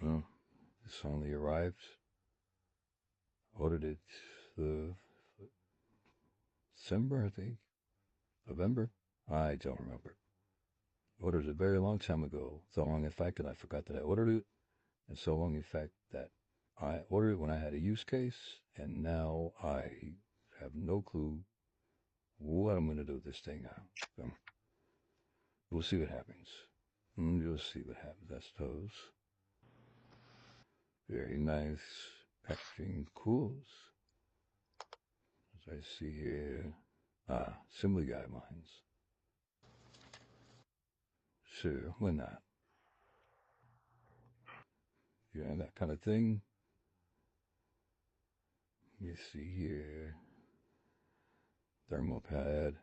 Well, this finally arrived. Ordered it December, I think. November? I don't remember. Ordered it a very long time ago. So long, in fact, that I forgot that I ordered it. And so long, in fact, that I ordered it when I had a use case. And now I have no clue what I'm going to do with this thing now. So, we'll see what happens. You'll see what happens, I suppose. Very nice packaging. Cools. As I see here. Assembly guidelines. Sure, why not? Yeah, that kind of thing. You see here. Thermal pad.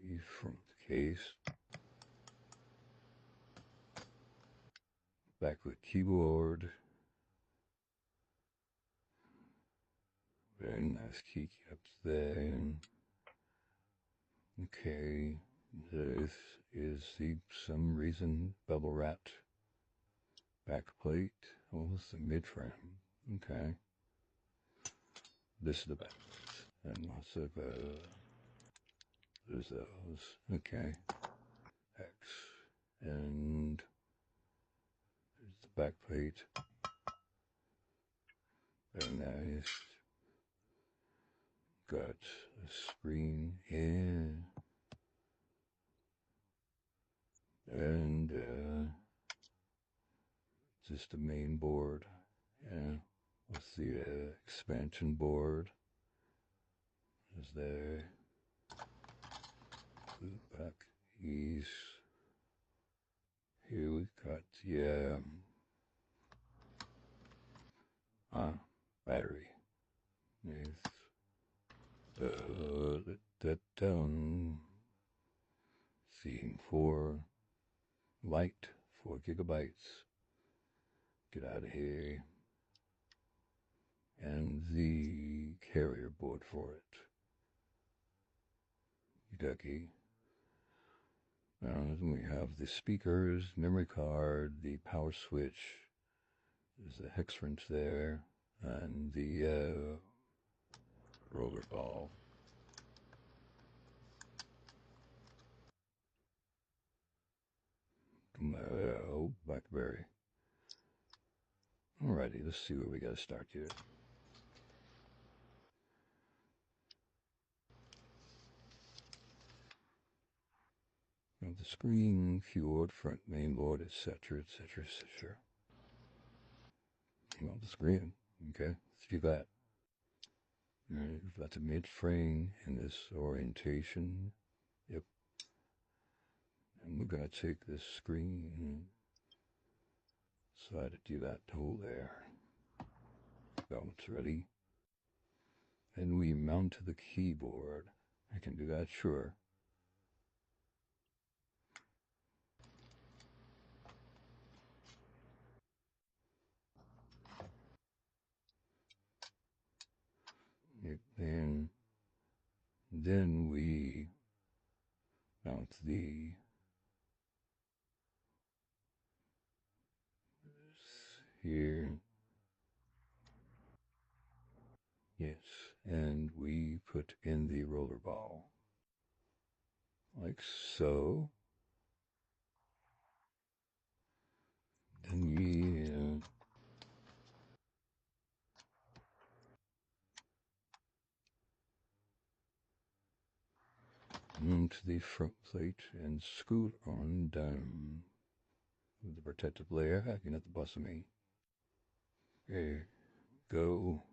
See from the case. Backlit keyboard. Very nice keycaps there. Okay, this is the some reason bubble wrapped backplate. Oh, it's the mid frame. Okay, this is the back, and lots of there's those. Okay, X, and there's the backplate. Very nice. Got a screen in, and just the main board. Yeah, with the expansion board is there. Back east. Here we've got the battery. Yes. Let that down. Seeing 4 light, 4 gigabytes. Get out of here. And the carrier board for it. Ducky. And we have the speakers, memory card, the power switch. There's the hex wrench there, and the roller ball. Oh, Blackberry. Alrighty, let's see where we gotta start here. The screen, keyboard, front main board, etc., etc., etc. Well, the screen, okay, let's do that. You've got the mid-frame in this orientation. Yep. And we're going to take this screen, slide it to that tool there. Go, it's ready. And we mount to the keyboard. I can do that, sure. And then we mount the here. Yes, and we put in the roller ball, like so. Then we mount the front plate and scoot on down with the protective layer hacking at the bottom of me. Okay, go.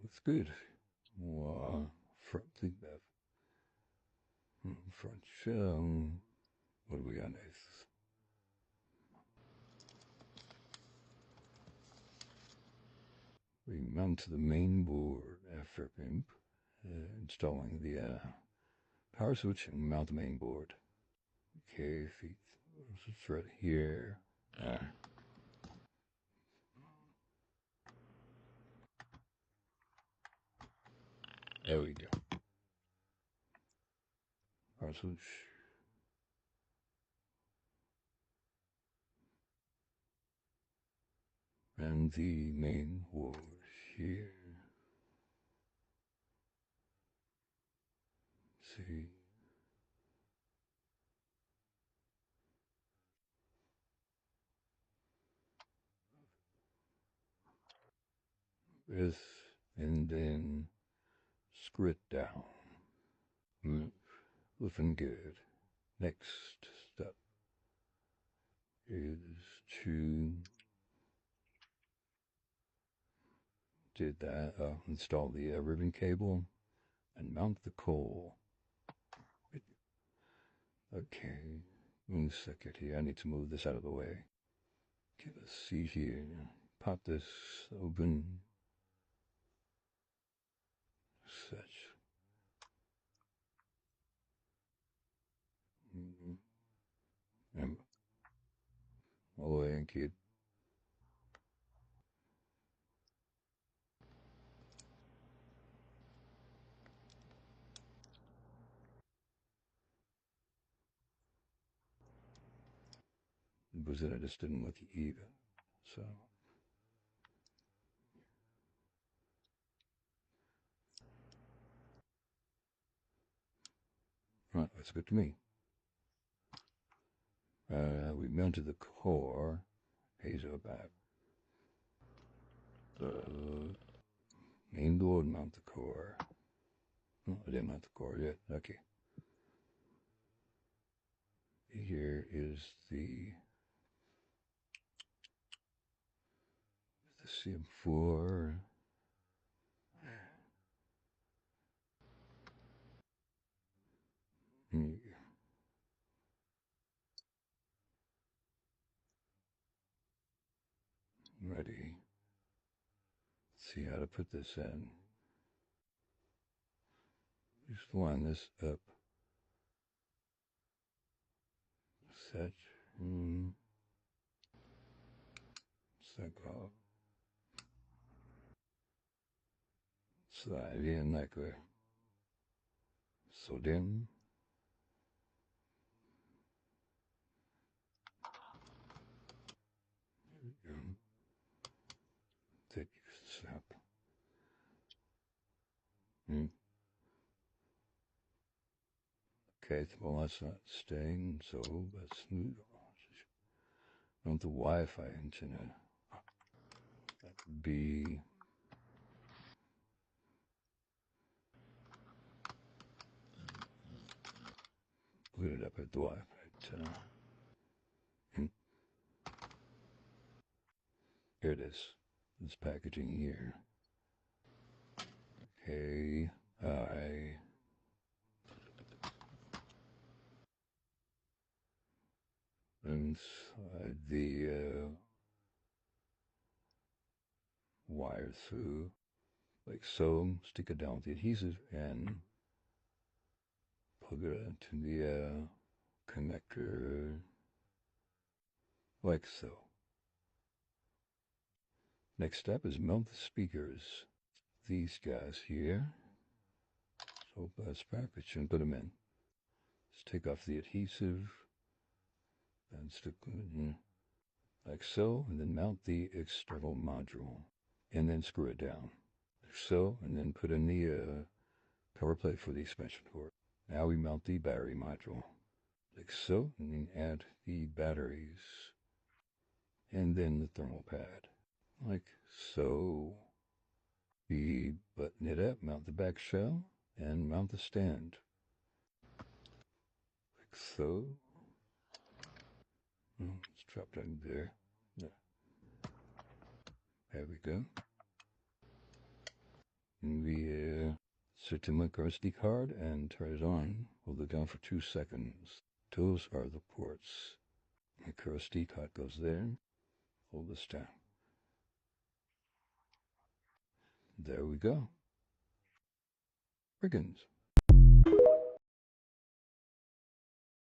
It's good. Front thing bev. Front shell. What do we got next? We mount to the main board after pimp, installing the power switch and mount the main board. Okay, feet. It's right here. There we go. Power switch. And the main board here. See. This, and then screw it down. Looking good. Next step is to install the ribbon cable and mount the coal. Okay, 1 second here. I need to move this out of the way. Okay, let's see here. Pop this open. Such. And all the way in, kid. Was it I just didn't look either. So. Right, that's good to me. We mounted the core. Hazel back. The main board mount the core. Oh, I didn't mount the core yet. Okay. Here is the CM4. Ready. See how to put this in. Just line this up. Set. Set off. Slide in like that. So then. Take snap. Okay, well that's not staying, so let's move on the Wi-Fi antenna. That would be put it up at the Wi-Fi antenna. Here it is. This packaging here. Okay, inside the wire through, like so. Stick it down with the adhesive and plug it into the connector, like so. Next step is mount the speakers. These guys here. So that's backwards and put them in. Just take off the adhesive and stick it in like so, and then mount the external module, and then screw it down, like so, and then put in the cover plate for the expansion port. Now we mount the battery module, like so, and then add the batteries, and then the thermal pad, like so. We button it up, mount the back shell, and mount the stand, like so. Let's drop down there. Yeah. There we go. And we set the micro SD card and turn it on. Hold it down for 2 seconds. Those are the ports. Micro SD card goes there. Hold this down. There we go. Riggins.